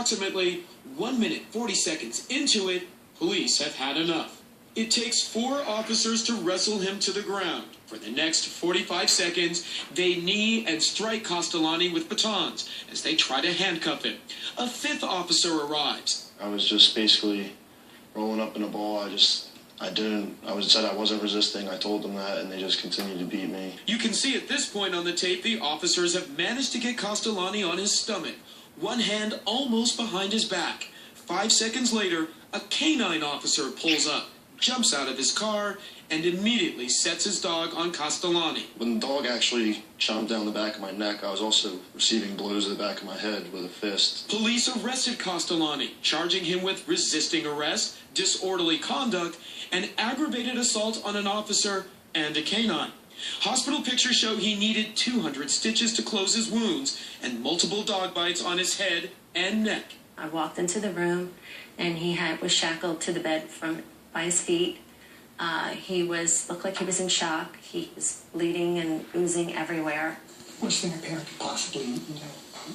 Approximately 1 minute 40 seconds into it, police have had enough. It takes 4 officers to wrestle him to the ground. For the next 45 seconds, they knee and strike Castellani with batons as they try to handcuff him. A 5th officer arrives. I was just basically rolling up in a ball. I said I wasn't resisting. I told them that, and they just continued to beat me. You can see at this point on the tape, the officers have managed to get Castellani on his stomach, one hand almost behind his back. 5 seconds later, a canine officer pulls up, jumps out of his car, and immediately sets his dog on Castellani. When the dog actually chomped down the back of my neck, I was also receiving blows to the back of my head with a fist. Police arrested Castellani, charging him with resisting arrest, disorderly conduct, and aggravated assault on an officer and a canine. Hospital pictures show he needed 200 stitches to close his wounds and multiple dog bites on his head and neck. I walked into the room, and he was shackled to the bed by his feet. He looked like he was in shock. He was bleeding and oozing everywhere. Worst thing a parent could possibly,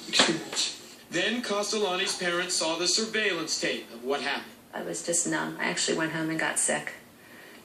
experience. Then Castellani's parents saw the surveillance tape of what happened. I was just numb. I actually went home and got sick.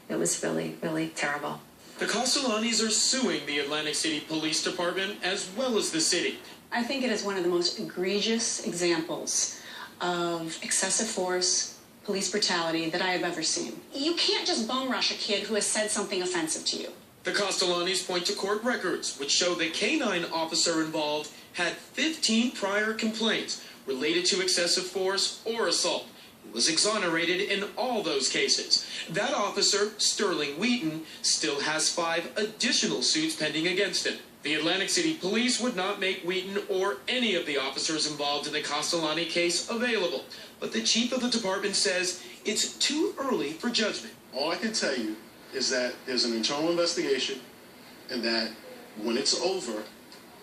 It was really, really terrible. The Castellanis are suing the Atlantic City Police Department as well as the city. I think it is one of the most egregious examples of excessive force, police brutality that I have ever seen. You can't just bum rush a kid who has said something offensive to you. The Castellanis point to court records, which show the canine officer involved had 15 prior complaints related to excessive force or assault. He was exonerated in all those cases. That officer, Sterling Wheaton, still has 5 additional suits pending against him. The Atlantic City Police would not make Wheaton or any of the officers involved in the Castellani case available, but the chief of the department says it's too early for judgment. All I can tell you is that there's an internal investigation, and that when it's over,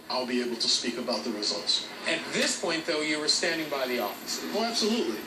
I'll be able to speak about the results. At this point, though, you were standing by the officer. Oh, absolutely.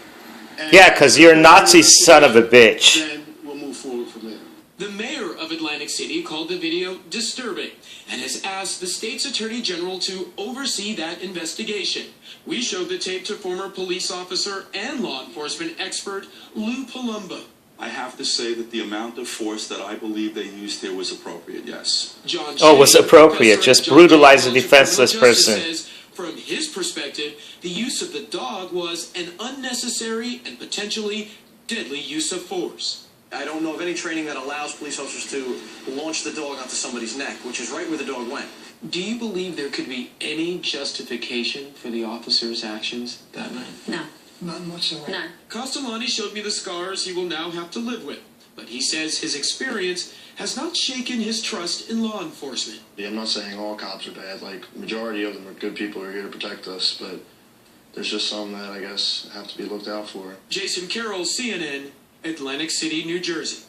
And Yeah, because you're a Nazi son of a bitch. Then we'll move forward from there. The mayor of Atlantic City called the video disturbing and has asked the state's attorney general to oversee that investigation. We showed the tape to former police officer and law enforcement expert Lou Palumbo. I have to say that the amount of force that I believe they used here was appropriate, yes. John Oh, was Shea, appropriate. professor Just at John brutalize a College of defenseless Criminal Justice, person. says, from his perspective, the use of the dog was an unnecessary and potentially deadly use of force. I don't know of any training that allows police officers to launch the dog onto somebody's neck, which is right where the dog went. Do you believe there could be any justification for the officer's actions that night? No. None whatsoever. None. Castellani showed me the scars he will now have to live with, but he says his experience has not shaken his trust in law enforcement. Yeah, I'm not saying all cops are bad. Like, majority of them are good people who are here to protect us, but there's just some that I guess have to be looked out for. Jason Carroll, CNN, Atlantic City, New Jersey.